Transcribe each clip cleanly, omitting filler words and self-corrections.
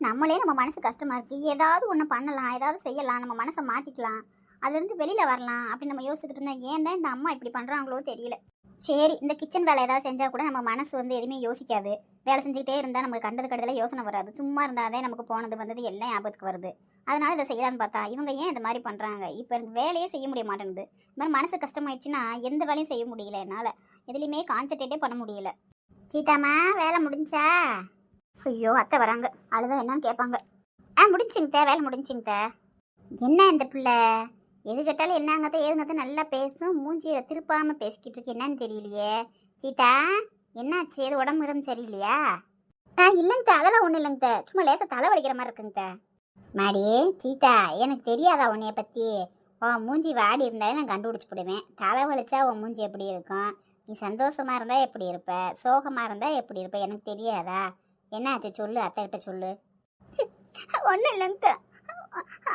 நம்மளே நம்ம மனசு கஷ்டமாக இருக்குது, ஏதாவது ஒன்று பண்ணலாம், ஏதாவது செய்யலாம், நம்ம மனசை மாற்றிக்கலாம், அதுலேருந்து வெளியில் வரலாம் அப்படின்னு நம்ம யோசிச்சுக்கிட்டு இருந்தால் ஏன் தான் இந்த அம்மா இப்படி பண்ணுறாங்களோ தெரியல. சரி, இந்த கிச்சன் வேலை ஏதாவது செஞ்சால் கூட நம்ம மனசு வந்து எதுவுமே யோசிக்காது. வேலை செஞ்சுக்கிட்டே இருந்தால் நமக்கு கண்டது கடுதல யோசனை வராது. சும்மா இருந்தால் தான் நமக்கு போனது வந்தது எல்லாம் ஞாபகத்துக்கு வருது. அதனால இதை செய்யலான்னு பார்த்தா இவங்க ஏன் இந்த மாதிரி பண்ணுறாங்க? இப்போ எனக்கு வேலையே செய்ய முடிய மாட்டேங்குது. இந்த மாதிரி மனசு கஷ்டமாயிடுச்சுன்னா எந்த வேலையும் செய்ய முடியல, என்னால் எதுலேயுமே கான்சன்ட்ரேட்டே பண்ண முடியல. சீதாம்மா, வேலை முடிஞ்சா? ஐயோ, அத்தை வராங்க, அழுதா என்னன்னு கேட்பாங்க. முடிஞ்சுங்க, வேலை முடிஞ்சுங்க. என்ன இந்த பிள்ளை எது கேட்டாலும் என்னங்கத்த ஏதுங்கத்த நல்லா பேசும், மூஞ்சியை திருப்பாமல் பேசிக்கிட்டு இருக்கு, என்னன்னு தெரியலையே. சீதா, என்னாச்சு? எது உடம்பு சரியில்லையா? இல்லைங்க, அதெல்லாம் ஒன்றும் இல்லைங்க, சும்மா லேசாக தலை வலிக்கிற மாதிரி இருக்குங்க. மாடி சீதா, எனக்கு தெரியாதா உன்னைய பற்றி? உன் மூஞ்சி வாடி இருந்தாலும் நான் கண்டுபிடிச்சி போடுவேன். தலை வலிச்சா உன் மூஞ்சி எப்படி இருக்கும்? நீ சந்தோஷமாக இருந்தால் எப்படி இருப்ப, சோகமாக இருந்தால் எப்படி இருப்ப, எனக்கு தெரியாதா? என்னாச்சு சொல்லு, அத்தைகிட்ட சொல்லு. ஒன்றும் இல்லைங்க,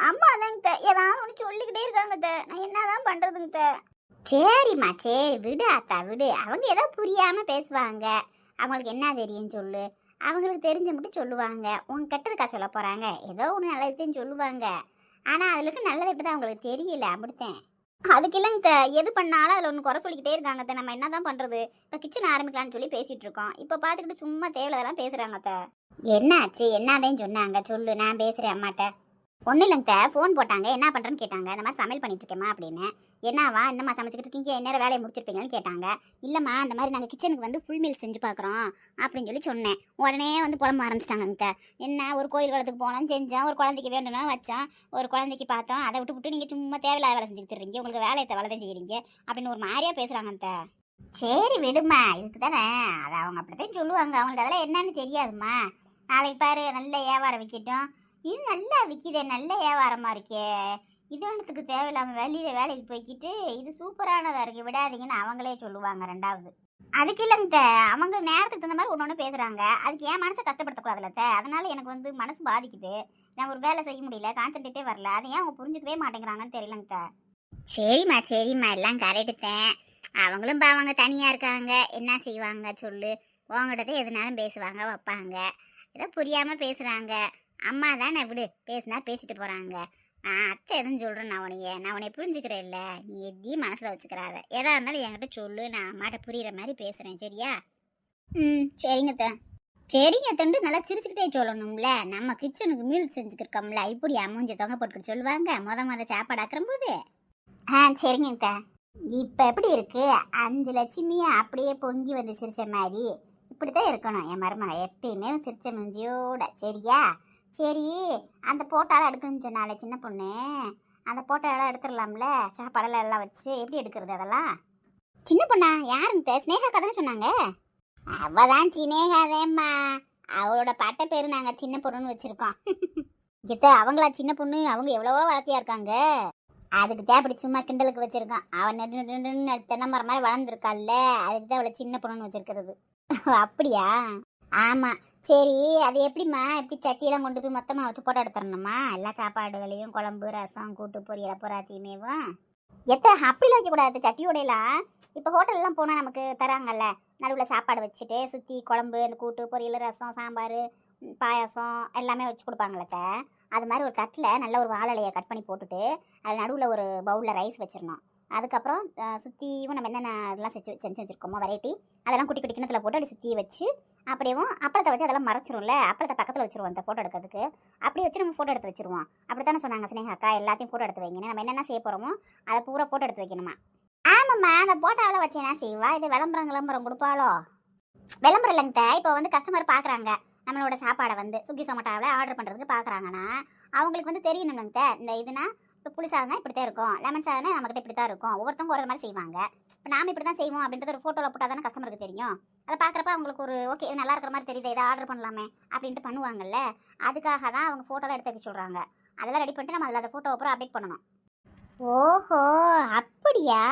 அம்மா தாங்க ஏதாவது ஒன்று சொல்லிக்கிட்டே இருக்காங்க, நான் என்னதான் பண்ணுறதுங்க. சரிம்மா சரி, விடு அத்தா விடு, அவங்க ஏதோ புரியாமல் பேசுவாங்க, அவங்களுக்கு என்ன தெரியும்னு சொல்லு. அவங்களுக்கு தெரிஞ்ச மட்டும் சொல்லுவாங்க, உங்க கெட்டதுக்கா சொல்ல போகிறாங்க, ஏதோ ஒன்று நல்லதுன்னு சொல்லுவாங்க. ஆனால் அதுக்கு நல்லதை தான் அவங்களுக்கு தெரியல, அப்படித்தான். அதுக்கு இல்லைங்க, எது பண்ணாலும் அதில் ஒன்று குறை சொல்லிக்கிட்டே இருக்காங்க. நம்ம என்ன தான் பண்ணுறது? இப்போ கிச்சன் ஆரம்பிக்கலான்னு சொல்லி பேசிகிட்டு இருக்கோம், இப்போ பார்த்துக்கிட்டு சும்மா தேவையில்லாம் பேசுகிறாங்க. என்னாச்சு? என்னதான் சொன்னாங்க சொல்லு, நான் பேசுகிறேன் அம்மாட்ட. ஒன்றும் இல்லைங்க, ஃபோன் போட்டாங்க, என்ன பண்ணுறேன்னு கேட்டாங்க. இந்த மாதிரி சமையல் பண்ணிட்டு இருக்கேம்மா அப்படின்னு. என்னவா, என்னம்மா சமைச்சிக்கிட்டு இருக்கீங்க, என்ன வேலையை முடிச்சிருப்பீங்கன்னு கேட்டாங்க. இல்லைம்மா, இந்த மாதிரி நாங்கள் கிச்சனுக்கு வந்து ஃபுல் மீல் செஞ்சு பார்க்குறோம் அப்படின்னு சொல்லி சொன்னேன். உடனே வந்து புலம்ப ஆரம்பிச்சிட்டாங்க. என்ன, ஒரு கோயில் குளத்துக்கு போனோம், செஞ்சோம், ஒரு குழந்தைக்கு வேண்டும்னா வச்சோம், ஒரு குழந்தைக்கு பார்த்தோம், அதை விட்டு நீங்கள் சும்மா தேவையில்லாத வேலை செஞ்சுக்கிட்டு இருக்கீங்க, உங்களுக்கு வேலையை வேலை தான் செய்கிறீங்க அப்படின்னு ஒரு மாதிரியாக பேசுகிறாங்க. சரி விடுமா, இதுக்கு தானே, அதை அவங்க அப்படித்தான் சொல்லுவாங்க, அவங்களுக்கு அதெல்லாம் என்னன்னு தெரியாதுமா. நாளைக்கு பாரு, நல்ல வியாபாரம் விற்கட்டும். இது நல்லா விற்கிதே, நல்ல வியாபாரமாக இருக்கே, இது ஒன்றுத்துக்கு தேவையில்லாமல் வெளியில் வேலைக்கு போய்கிட்டு இது சூப்பரானதாக இருக்குது, விடாதீங்கன்னு அவங்களே சொல்லுவாங்க. ரெண்டாவது அதுக்கு இல்லைங்க, அவங்க நேரத்துக்கு தகுந்த மாதிரி ஒன்று ஒன்று பேசுகிறாங்க, அதுக்கு என் மனசை கஷ்டப்படுத்தக்கூடாதுல்ல. அதனால் எனக்கு வந்து மனசு பாதிக்குது, நான் ஒரு வேலை செய்ய முடியல, கான்சன்ட்ரேட்டே வரல, அதை ஏன் அவங்க புரிஞ்சுக்கவே மாட்டேங்கிறாங்கன்னு தெரியலங்க. சரிம்மா சரிம்மா, எல்லாம் கரெக்டுத்தேன். அவங்களும் பாவங்க தனியாக இருக்காங்க, என்ன செய்வாங்க சொல்லு. உங்ககிட்ட எதுனாலும் பேசுவாங்க வைப்பாங்க, ஏதோ புரியாமல் பேசுகிறாங்க. அம்மா தானே, விடு, பேசுனா பேசிட்டு போகிறாங்க. அத்தை எதுவும் சொல்கிறேன், நான் உன்னைய புரிஞ்சுக்கிறேன் இல்லை, நீ எதையும் மனசில் வச்சுக்கிறாத, எதா இருந்தாலும் என்கிட்ட சொல்லு, நான் அம்மாட்ட புரிகிற மாதிரி பேசுகிறேன், சரியா? சரிங்க சரிங்க தண்டு, நல்லா சிரிச்சுக்கிட்டே சொல்லணும்ல, நம்ம கிச்சனுக்கு மீல் செஞ்சுக்கிருக்கோம்ல, இப்படி அம்மூஞ்ச தொங்க போட்டுக்கிட்டு சொல்லுவாங்க மொத சாப்பாடு ஆக்குறும் போது. சரிங்க. இப்போ எப்படி இருக்கு? 5 லட்சுமியை அப்படியே பொங்கி வந்து சிரிச்ச மாதிரி இப்படித்தான் இருக்கணும் என் மருமக, எப்பயுமே சிரிச்ச மூஞ்சியோட, சரியா? சரி, அந்த போட்டாலாம் எடுக்கணும்னு சொன்னாலே சின்ன பொண்ணு, அந்த போட்டாலாம் எடுத்துடலாம்ல, சாப்பாடெல்லாம் எல்லாம் வச்சு எப்படி எடுக்கிறது அதெல்லாம்? சின்ன பொண்ணா? யாருங்க? ஸ்னேகா கதை சொன்னாங்க. அவதான் சினேகாதேம்மா, அவளோட பட்ட பேரு நாங்கள் சின்ன பொண்ணுன்னு வச்சுருக்கோம். அவங்களா சின்ன பொண்ணு? அவங்க எவ்வளவோ வளர்த்தியா இருக்காங்க, அதுக்கு தான் அப்படி சும்மா கிண்டலுக்கு வச்சுருக்கான். அவன் நெடு தென்னை மரம் மாதிரி வளர்ந்துருக்காள்ல, அதுக்கு தான் அவளை சின்ன பொண்ணுன்னு வச்சுருக்கிறது. அப்படியா? ஆமாம். சரி, அது எப்படிம்மா, எப்படி சட்டியெல்லாம் கொண்டு போய் மொத்தமாக வச்சு போட்டோ எடுத்துடணுமா? எல்லா சாப்பாடுகளையும், குழம்பு, ரசம், கூட்டு, பொரியல் பூராத்தையுமேவும் அப்படிலாம் வைக்கக்கூடாது சட்டியோடையெல்லாம். இப்போ ஹோட்டல்லாம் போனால் நமக்கு தராங்கல்ல, நடுவில் சாப்பாடு வச்சுட்டு சுற்றி குழம்பு, அந்த கூட்டு, பொரியல், ரசம், சாம்பார், பாயாசம் எல்லாமே வச்சு கொடுப்பாங்களத்த. அது மாதிரி ஒரு தட்டில் நல்ல ஒரு வாழலையை கட் பண்ணி போட்டுட்டு அதில் நடுவில் ஒரு பவுலில் ரைஸ் வச்சிடணும். அதுக்கப்புறம் சுற்றியும் நம்ம என்னென்ன அதெல்லாம் செஞ்சு வச்சுருக்கோமோ வெரைட்டி, அதெல்லாம் குட்டி குட்டி கிணத்துல போட்டு அப்படி சுற்றி வச்சு, அப்படியேவும் அப்பளத்தை வச்சு அதெல்லாம் மறைச்சிரும்ல, அப்பளத்தை பக்கத்தில் வச்சுருவோம் அந்த ஃபோட்டோ எடுக்கிறதுக்கு. அப்படி வச்சு நம்ம ஃபோட்டோ எடுத்து வச்சுருவோம். அப்படி தானே சொன்னாங்க ஸ்னேகாக்கா, எல்லாத்தையும் ஃபோட்டோ எடுத்து வைங்கன்னு. நம்ம என்னென்ன செய்ய போகிறோமோ அதை பூரா ஃபோட்டோ எடுத்து வைக்கணுமா? ஆமாம்மா, அந்த ஃபோட்டோவில் வச்சு என்ன செய்வா? இது விளம்பரம் கொடுப்பாளோ? விளம்பரம் இல்லைங்க, இப்போ வந்து கஸ்டமர் பார்க்குறாங்க நம்மளோட சாப்பாடை வந்து ஸ்விக்கி சொமேட்டோவில் ஆர்டர் பண்ணுறதுக்கு பார்க்குறாங்கன்னா அவங்களுக்கு வந்து தெரியணும்னுங்க, இந்த இதுனா இப்போ புளி சாதம் தான் இப்படி தான் இருக்கும், லெமன் சாதம்னா நம்மக்கிட்ட இப்படி தான் இருக்கும், ஒவ்வொருத்தவங்க ஒரு மாதிரி செய்வாங்க. இப்போ நாம் இப்படி தான் செய்வோம் அப்படின்றது ஒரு ஃபோட்டோவில் போட்டால் தானே கஸ்டமருக்கு தெரியும். அதை பார்க்குறப்ப அவங்களுக்கு ஒரு ஓகே, இது நல்லா இருக்கிற மாதிரி தெரியுது, இதை ஆர்டர் பண்ணலாமே அப்படின்ட்டு பண்ணுவாங்கல்ல. அதுக்காக தான் அவங்க ஃபோட்டோலாம் எடுத்து வைக்க சொல்கிறாங்க. அதெல்லாம் ரெடி பண்ணிட்டு நம்ம அதில் அந்த ஃபோட்டோ அப்புறம் அப்டேட் பண்ணணும். ஓஹோ, அப்படியா?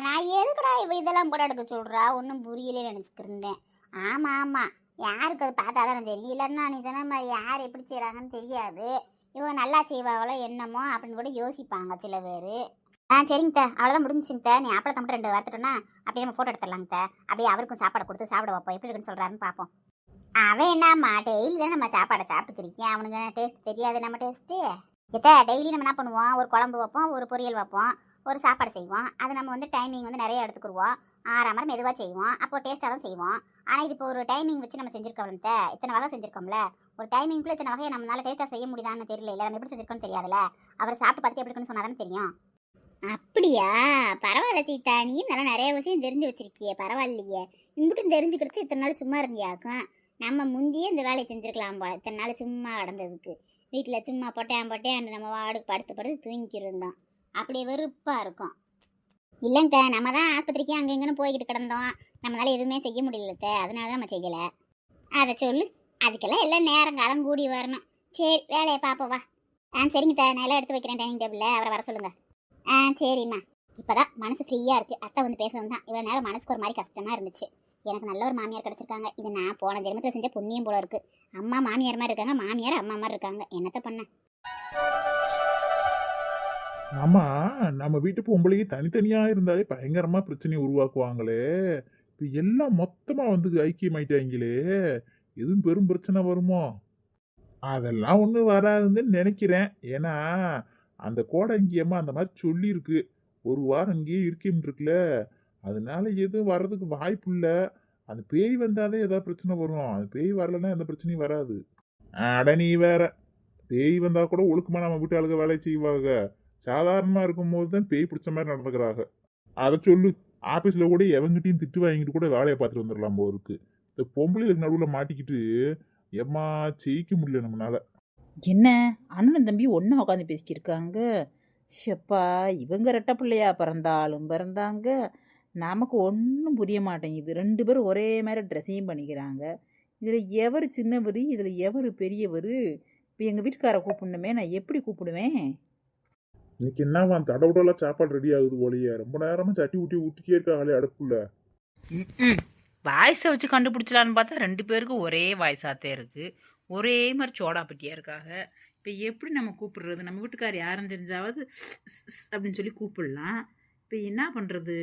நான் எதுக்குடா இதெல்லாம் போட்டோ எடுக்க சொல்கிறா, ஒன்றும் புரியலே நினச்சிக்கிருந்தேன். ஆமாம் ஆமாம், யாருக்கு அது பார்த்தா தானே தெரியலன்னா, நீ சொன்ன மாதிரி யார் எப்படி செய்கிறாங்கன்னு தெரியாது, இவங்க நல்லா செய்வாங்களோ என்னமோ அப்படின்னு கூட யோசிப்பாங்க சில பேர். சரிங்க, அவ்வளோதான் முடிஞ்சுங்க. நீ அப்பளத்தை மட்டும் 2 வறுத்துட்டோன்னா அப்படியே நம்ம ஃபோட்டோ எடுத்துடலாங்க. அப்படியே அவருக்கும் சாப்பாடு கொடுத்து சாப்பிட வைப்போம், எப்படி இருக்குன்னு சொல்கிறாருன்னு பார்ப்போம். அவன் என்னம்மா டெய்லி தான் நம்ம சாப்பாடை சாப்பிட்டுக்கிறிக்கேன், அவனுக்கு டேஸ்ட் தெரியாது நம்ம டேஸ்ட்டு. எத்த டெய்லி நம்ம என்ன பண்ணுவோம், ஒரு குழம்பு வைப்போம், ஒரு பொரியல் வைப்போம், ஒரு சாப்பாடு செய்வோம். அது நம்ம வந்து டைமிங் வந்து நிறைய எடுத்துக்கிடுவோம். ஆறாமரம் மெதுவாக செய்வோம், அப்போ டேஸ்ட்டாக தான் செய்வோம். ஆனால் இது இப்போ ஒரு டைமிங் வச்சு நம்ம செஞ்சுருக்கோம்ல, இத்தனை வகை செஞ்சுருக்கோம்ல, ஒரு டைமிங்குள்ளே இத்தனை வகையை நம்மளால டேஸ்ட்டாக செய்ய முடியுதான்னு தெரியல, இல்லை நம்ம எப்படி செஞ்சுருக்கோன்னு தெரியாதுல்ல. அவர் சாப்பிட்டு பார்த்து எப்படி இருக்குன்னு சொன்னா தானே தெரியும். அப்படியா, பரவாயில்ல சீதா, நீ நல்லா நிறைய விஷயம் தெரிஞ்சு வச்சிருக்கியே, பரவாயில்லையே. இங்கிட்டும் தெரிஞ்சுக்கிறதுக்கு இத்தனை நாள் சும்மா இருந்தியாக்கும். நம்ம முந்தியே இந்த வேலையை செஞ்சுருக்கலாம் போல, இத்தனை நாள் சும்மா கடந்ததுக்கு. வீட்டில் சும்மா பொட்டையான் நம்ம வாடுக்கு படுத்து படுத்து தூங்கிக்கிட்டு இருந்தோம், அப்படியே வெறுப்பாக இருக்கும். இல்லைங்க, நம்ம தான் ஆஸ்பத்திரிக்கு அங்கே இங்கேன்னு போய்கிட்டு கிடந்தோம், நம்மளால எதுவுமே செய்ய முடியலத்த, அதனால தான் நம்ம செய்யலை. அதை சொல்லு, அதுக்கெல்லாம் எல்லாம் நேரம் காலம் கூடி வரணும். சரி, வேலையை பார்ப்போவா. சரிங்க நான் எல்லாம் எடுத்து வைக்கிறேன் டைனிங் டேபிளில், அவரை வர சொல்லுங்க. சரிம்மா. இப்போதான் மனசு ஃப்ரீயாக இருக்குது, அத்தை வந்து பேசுறது தான். இவ்வளோ நேரம் மனசுக்கு ஒரு மாதிரி கஷ்டமாக இருந்துச்சு. எனக்கு நல்ல ஒரு மாமியார் கிடச்சிருக்காங்க, இது நான் போன ஜென்மத்தில் செஞ்ச புண்ணியம் போல இருக்குது. அம்மா மாமியார் மாதிரி இருக்காங்க, மாமியார் அம்மா மாதிரி இருக்காங்க, என்னத்த பண்ண. ஆமா, நம்ம வீட்டு பொம்பளைக்கு தனித்தனியா இருந்தாலே பயங்கரமா பிரச்சனையை உருவாக்குவாங்களே. இப்ப எல்லாம் மொத்தமா வந்து ஐக்கியமாயிட்டாங்களே, எதுவும் பெரும் பிரச்சனை வருமோ? அதெல்லாம் ஒன்றும் வராதுன்னு நினைக்கிறேன். ஏன்னா அந்த கோடங்கியம்மா அந்த மாதிரி சொல்லியிருக்கு, ஒரு வாரம் இங்கேயே இருக்கேன்னு இருக்குல்ல, அதனால எதுவும் வர்றதுக்கு வாய்ப்பு இல்லை. அந்த பேய் வந்தாலே ஏதாவது பிரச்சனை வரும், அது பேய் வரலன்னா எந்த பிரச்சனையும் வராது. அட நீ வேற, பேய் வந்தா கூட ஒழுக்கமா நம்ம வீட்டு ஆளுங்க வேலை செய்வாங்க, சாதாரணமா இருக்கும்போது தான் பேய் பிடிச்ச மாதிரி நடந்துக்கிறாங்க. அதை சொல்லு, ஆபீஸ்ல கூட எவங்கிட்டையும் திட்டு வாங்கிட்டு கூட வேலையை பார்த்துட்டு வந்துடலாம் போருக்கு. இந்த பொம்பளைகளுக்கு நடுவில் மாட்டிக்கிட்டு எம்மா ஜெயிக்க முடியல நம்மளால. என்ன அண்ணன் தம்பி ஒன்றா உட்காந்து பேசிக்கிருக்காங்க. ஷப்பா, இவங்க ரெட்டை பிள்ளையா பிறந்தாலும் பிறந்தாங்க, நமக்கு ஒன்றும் புரிய மாட்டேங்குது. ரெண்டு பேரும் ஒரே மாதிரி ட்ரெஸ்ஸையும் பண்ணிக்கிறாங்க. இதில் எவர் சின்னவர், இதில் எவர் பெரியவர்? இப்போ எங்கள் வீட்டுக்காரை கூப்பிடணுமே, நான் எப்படி கூப்பிடுவேன்? இன்னைக்கு என்னவா தடவுடலாம் சாப்பாடு ரெடி ஆகுது போலயே, ரொம்ப நேரமா சட்டி ஊட்டி ஊட்டிக்கே இருக்காங்களே அடுப்புல. வாய்ஸை வச்சு கண்டுபிடிச்சலான்னு பார்த்தா ரெண்டு பேருக்கும் ஒரே வாய்ஸாகத்தே இருக்குது, ஒரே மாதிரி சோடாப்பட்டியாக இருக்காங்க. இப்போ எப்படி நம்ம கூப்பிடுறது? நம்ம வீட்டுக்கார் யாரும் தெரிஞ்சாவது அப்படின்னு சொல்லி கூப்பிடலாம். இப்போ என்ன பண்ணுறது?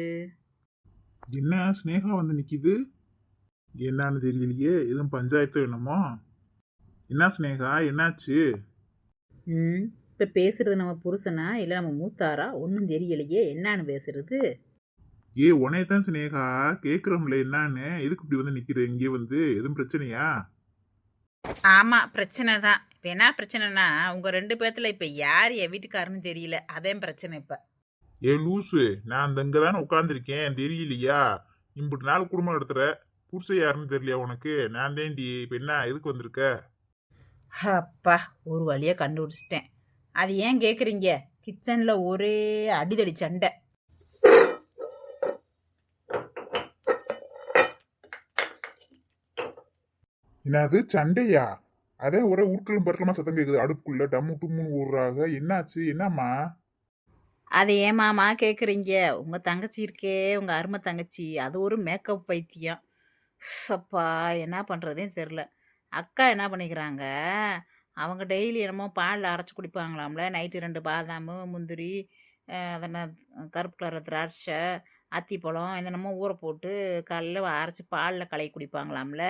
என்ன ஸ்னேகா வந்து நிக்குது, என்னன்னு தெரியலையே, எதுவும் பஞ்சாயத்து என்னமோ. என்ன ஸ்னேகா, என்னாச்சு? இப்போ பேசுறது நம்ம புருஷனா இல்லை நம்ம மூத்தாரா? ஒன்றும் தெரியலையே, என்னான்னு பேசுறது? உன்னையதான் ஸ்னேகா கேக்குறோம்ல, என்னன்னு எதுக்கு இப்படி வந்து நிக்கிற இங்கே வந்து, எதுவும் பிரச்சனையா? ஆமாம், பிரச்சனை தான். இப்போ என்ன பிரச்சனைனா, உங்கள் ரெண்டு பேர்த்தில் இப்போ யார் என் வீட்டுக்காரன்னு தெரியல, அதே பிரச்சனை இப்போ. லூசு, நான் அந்த இங்கே தானே உட்காந்துருக்கேன், தெரியலையா? இம்புட்டு நாள் குடும்பம் நடத்துற, புருஷ யாருன்னு தெரியலையா உனக்கு? நான் தேண்டி இப்போ என்ன எதுக்கு வந்திருக்க? அப்பா, ஒரு வழியாக கண்டுபிடிச்சிட்டேன். அது ஏன் கேட்குறீங்க? கிச்சனில் ஒரே அடிதடி சண்டை. என்னது சண்டையா? அதே ஒரே உருக்கலும் பறக்கலமா சத்தம் கேக்குது அடுப்புக்குள்ள, டம்மு டும்முன்னு ஊடுறாங்க. என்னாச்சு, என்னம்மா? அது ஏன் மாமா கேட்குறீங்க? உங்கள் தங்கச்சி இருக்கே, உங்கள் அருமை தங்கச்சி, அது ஒரு மேக்கப் பைத்தியம். அப்பா, என்ன பண்ணுறதுனே தெரில. அக்கா என்ன பண்ணிக்கிறாங்க, அவங்க டெய்லி என்னமோ பாலில் அரைச்சி குடிப்பாங்களாம்ல. நைட்டு 2 பாதாம், முந்திரி, அதென்ன கருப்பு கலர் திராட்சை, அத்திப்பழம் இதென்னமோ ஊற போட்டு காலையில் அரைச்சி பாலில் கலக்கி குடிப்பாங்களாம்ல.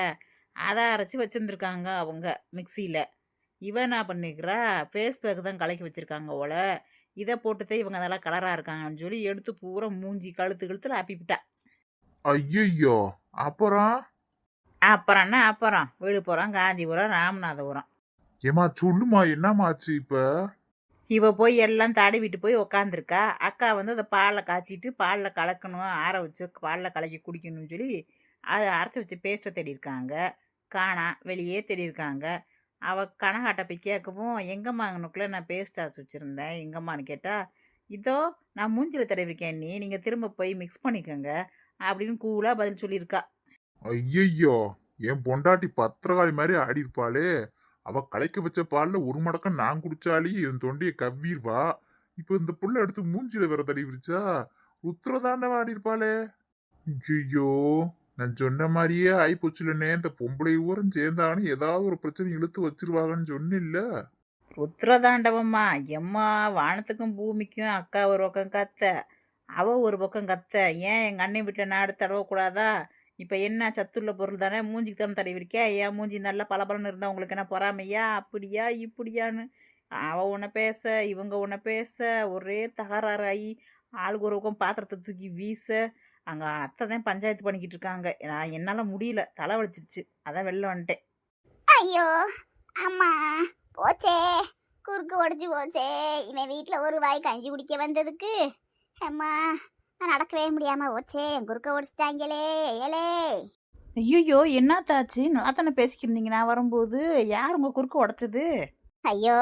அதை அரைச்சி வச்சுருந்துருக்காங்க அவங்க மிக்சியில். இவன் என்ன பண்ணிக்கிறா, ஃபேஸ் பேக் தான் கலக்கி வச்சுருக்காங்க போல. இதை போட்டுதான் இவங்க அதெல்லாம் கலராக இருக்காங்கன்னு சொல்லி எடுத்து பூரா மூஞ்சி கழுத்துல ஆப்பிவிட்டா. ஐயோ, அப்புறம்? அப்புறம்னா அப்புறம் விழுப்புரம், காந்திபுரம், ராமநாதபுரம். ஏமா சொல்லுமா, என்னமாச்சு இப்ப? இவ போய் எல்லாம் தடவிட்டு போய் உக்காந்துருக்கா. அக்கா வந்து அதை பாலில் காய்ச்சிட்டு பாலில் கலக்கணும், ஆற வச்சு பாலில் கலக்கி குடிக்கணும்னு சொல்லி அதை அரைச்சி வச்சு பேஸ்ட்டை தேடியிருக்காங்க. காணா, வெளியே தேடியிருக்காங்க. அவள் கனகாட்டை போய் கேட்கவும், எங்கம்மா அங்கனுக்குள்ளே நான் பேஸ்ட் அரைச்சி வச்சுருந்தேன், எங்கம்மான்னு கேட்டால், இதோ நான் மூஞ்சில் தடவிருக்கேன், நீங்கள் திரும்ப போய் மிக்ஸ் பண்ணிக்கோங்க அப்படின்னு கூலாக பதில் சொல்லியிருக்கா. ஐயோ, என் பொண்டாட்டி பத்திரகாளி மாதிரி ஆடி இருப்பாளே. அவ கலைக்க வச்ச பால்ல ஒரு மடக்கம் நான் குடிச்சாலே என் தொண்டையை கவ்விடுவா. இப்ப இந்த புள்ள எடுத்து மூஞ்சில வேற தடவிருச்சா, ருத்ரதாண்டவ ஆடி இருப்பாளே. ஐயோ, நான் சொன்ன மாதிரியே ஆயி போச்சுலனே. இந்த பொம்பளை ஊரம் சேர்ந்தானு ஏதாவது ஒரு பிரச்சனை இழுத்து வச்சிருவாங்கன்னு சொன்னில்ல. ருத்ரதாண்டவம்மா, எம்மா வானத்துக்கும் பூமிக்கும் அக்கா ஒரு பக்கம் கத்த, அவ ஒரு பக்கம் கத்த. ஏன் எங்கள் அண்ணன் வீட்டில் நாடு தடவக்கூடாதா? இப்போ என்ன சத்துள்ள பொருள் தானே மூஞ்சிக்கு தானே தடவிருக்கே, ஏன் மூஞ்சி நல்லா பளபளன்னு இருந்தால் உங்களுக்கு என்ன பொறாமையா அப்படியா இப்படியான்னு அவ உன்னை பேச இவங்க உன்னை பேச ஒரே தகராறாகி ஆளுக்கு ஒரு பக்கம் பாத்திரத்தை தூக்கி வீச அங்கே அத்தை தான் பஞ்சாயத்து பண்ணிக்கிட்டு இருக்காங்க. நான் என்னால் முடியல, தலை வலிச்சிருச்சு, அதான் வெளில வந்துட்டேன். ஐயோ அம்மா போச்சே, குறுக்கு உடஞ்சி போச்சே. இவன் வீட்டில் ஒரு வாய் கஞ்சி குடிக்க வந்ததுக்கு அம்மா நான் நடக்கவே முடியாம போச்சே, என் குறுக்க உடைச்சிட்டாங்களே. ஏலே ஐயோ என்னத்தாச்சு, நல்லா தானே பேசிக்கிருந்தீங்க நான் வரும்போது, யார் உங்கள் குறுக்க உடைச்சது? ஐயோ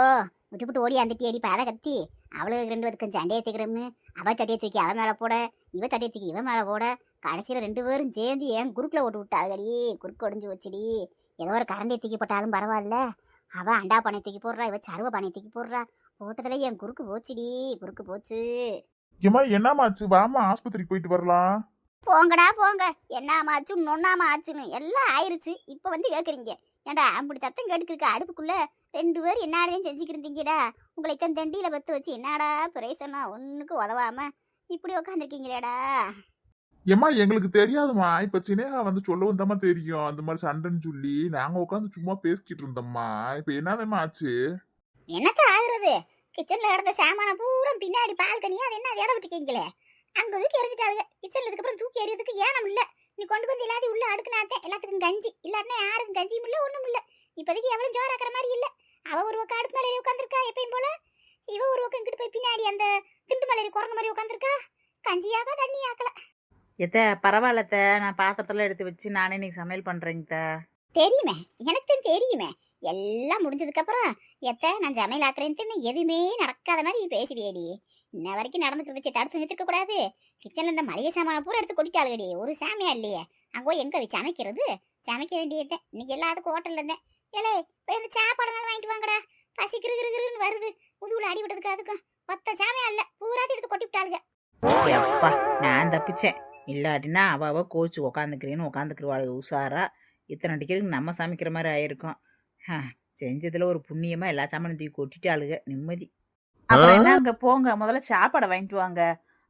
விட்டு ஓடி அந்த அடி பாதை கத்தி அவளுக்கு 2 பேருக்கும் சண்டையை தூக்கிறோம்னு அவ சட்டையை தூக்கி அவன் மேலே போட, இவ சட்டையை தூக்கி இவன் மேலே போட, கடைசியில் 2 பேரும் சேர்ந்து என் குறுக்கில் ஓட்டு விட்டாதடி. குறுக்கு ஒடிஞ்சு வச்சுடி. ஏதோ ஒரு கரண்டியை தூக்கி போட்டாலும் பரவாயில்ல, அவ அண்டா பானையை தூக்கி போடுறா, இவ சருவ பானையை தூக்கி போடுறா. போட்டதுல என் குறுக்கு போச்சுடி, குறுக்கு போச்சு. ஏம்மா என்னமாச்சு, வாமா ஆஸ்பத்திரிக்கு போயிட்டு வரலாம். போங்கடா போங்க, என்னாமாச்சு நொன்னாம ஆச்சுன்னு எல்லாம் ஆயிருச்சு. இப்போ வந்து கேட்குறீங்க ஏன்டா அப்படி சத்தம் கேட்டுக்கிருக்க அடுப்புக்குள்ள 2 பேர் என்னடையும் செஞ்சுக்கிருந்தீங்கடா. உங்களை இத்தனை தண்டியில பத்து வச்சு என்னடா பிரேசனா ஒன்றுக்கு உதவாம இப்படி உக்காந்துருக்கீங்களேடா. ஏம்மா எங்களுக்கு தெரியாதுமா, இப்ப சினேகா வந்து சொல்லவும் தாம்மா தெரியும் அந்த மாதிரி சண்டைன்னு சொல்லி. நாங்க உட்காந்து சும்மா பேசிக்கிட்டு இருந்தோம்மா. இப்ப என்னதேம்மா ஆச்சு? என்னத்த ஆகுறது, கிச்சன்ல கிடந்த சாமான பூரா பின்னாடி பால்கனியா அது என்ன இடம் விட்டுருக்கீங்களே, அங்க தூக்கி எறிஞ்சிட்டாளுங்க. கிச்சன்ல இதுக்கப்புறம் தூக்கி எறியதுக்கு ஏனம் இல்ல. நீ கொண்டு வந்து எல்லாத்தையும் உள்ள அடுக்குனாத்தே எல்லாத்துக்கும் கஞ்சி, இல்லாட்டினா யாருக்கும் கஞ்சியும் இல்ல ஒண்ணும் இல்ல. இப்போதைக்கு எவ்வளவு ஜோராக்குற மாதிரி இல்ல. அவ ஒரு பக்கம் அடுப்பு மேலே உட்காந்துருக்கா எப்பயும் போல, இவ ஒரு பக்கம் இங்கிட்டு போய் பின்னாடி அந்த திண்டு மலையில குரங்கு மாதிரி உட்காந்துருக்கா. கஞ்சியாக்கல தண்ணி ஆக்கல. எத்த பரவாயில்லத்த, நான் பாத்திரத்தெல்லாம் எடுத்து வச்சு நானே இன்னைக்கு சமையல் பண்ணுறேங்க. தெரியுமே, எனக்கு தெரியுமே. எல்லாம் முடிஞ்சதுக்கு அப்புறம் நான் சமையல் ஆக்குறேன்னு எதுவுமே நடக்காத மாதிரி பேசுவியடி. இன்ன வரைக்கும் நடந்துட்டு வச்சு தடுத்து நிறுத்திருக்க கூடாது. கிச்சன்ல இந்த மளிகை சாமான பூரா எடுத்து கொட்டிட்டாளுடி. ஒரு சாமியா இல்லையே, அங்கோ எங்க வச்சு சமைக்கிறது? சமைக்க வேண்டியது இன்னைக்கு எல்லாத்துக்கும் ஹோட்டல்ல இருந்தேன். ஏலே போய் இந்த சாப்பாடு வாங்கிட்டு வாங்கடா, பசி கிருன்னு வருது. முதுகுல அடி விட்டதுக்கு அதுக்கும் மொத்த சாமியா இல்ல, பூராத்தி எடுத்து கொட்டி விட்டாளுங்க. அப்பா நான் தப்பிச்சேன், இல்லாட்டினா அவ கோச்சு உக்காந்துக்கிறேன்னு உக்காந்துக்குருவாளுங்க உஷாரா. இத்தனை டிக்கெட்டுக்கு நம்ம சமைக்கிற மாதிரி ஆயிருக்கும். செஞ்சதுல ஒரு புண்ணியமா எல்லா சாமானும் தூக்கி கொட்டிட்டாளுங்க, நிம்மதி. அப்புறம் என்ன, அங்க போங்க முதல்ல சாப்பாடை வாங்கிட்டு வாங்க.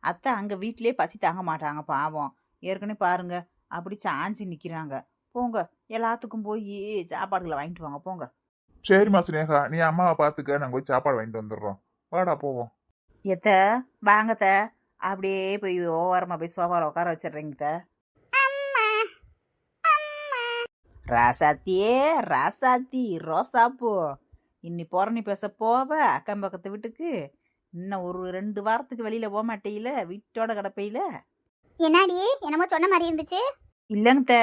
அத்தை அங்க வீட்டிலேயே பசி தாங்க மாட்டாங்க பாவம். ஏற்கனவே பாருங்க அப்படி சாஞ்சி நிக்கிறாங்க. போங்க எல்லாத்துக்கும் போய் சாப்பாடுகளை வாங்கிட்டு வாங்க போங்க. சரிம்மா சினேகா, நீ அம்மாவை பாத்துக்க, நாங்க போய் சாப்பாடு வாங்கிட்டு வந்துடுறோம். வாடா போவோம். எத்த வாங்கத்த, அப்படியே போய் ஓரமா போய் சோபாவில் உட்கார வச்சிடுறீங்க. ராசாத்தியே ராசாத்தி ரோசாப்பூ, இன்னி புறணி பேச போவ அக்கம் பக்கத்து வீட்டுக்கு. இன்னும் ஒரு 2 வாரத்துக்கு வெளியில போக மாட்டேயில, வீட்டோட கிடப்பையில. என்னாடி என்னமோ சொன்ன மாதிரி இருந்துச்சு. இல்லைங்க,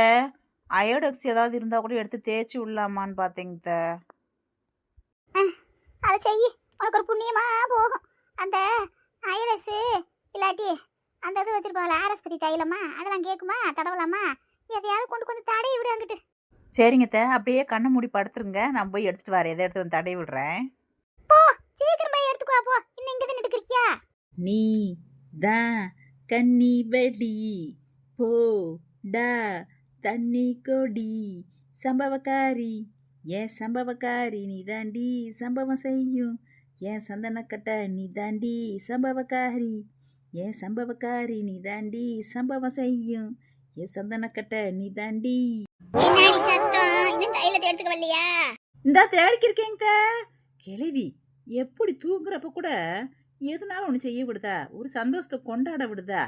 அயோடெக்ஸ் ஏதாவது இருந்தா கூட எடுத்து தேய்ச்சி விடலாமான்னு பார்த்தேங்க. அதை செய்யி, உனக்கு ஒரு புண்ணியமா போகும். அந்த ஐரஸ் இல்லாட்டி அந்த இது வச்சிருப்பாங்கள ஆர்எஸ் பத்தி தைலமா, அதெல்லாம் கேட்குமா, தடவலாமா? எதையாவது கொண்டு தடவி விடு அங்கிட்டு. சரிங்க, அப்படியே கண்ணை மூடி படுத்துருங்க, நான் போய் எடுத்துட்டு வரேன். எதை எடுத்து வந்து தடவி விடுறேன். போ சீக்கிரம் போய் எடுத்துக்கோ. போ, இன்னும் இங்க தான் நின்னுக்கிறியா? நீ தான் கன்னி வெடி போ டா தண்ணி கொடி சம்பவக்காரி, ஏன் சம்பவக்காரி நீ தாண்டி சம்பவம் செய்யும், ஏன் சந்தனக்கட்ட நீ தாண்டி சம்பவக்காரி, ஏன் சம்பவக்காரி நீ தாண்டி சம்பவம் செய்யும், ஏன் சந்தனக்கட்ட நீ தாண்டி. என்னடி சத்தம், இன்னும் தைலத்தை எடுத்துக்க வரலையா? இந்தா தேடிக்கிருக்கேங்க. கிழவி எப்படி தூங்குறப்ப கூட எதுனாலும் ஒன்று செய்ய விடுதா, ஒரு சந்தோஷத்தை கொண்டாட விடுதா.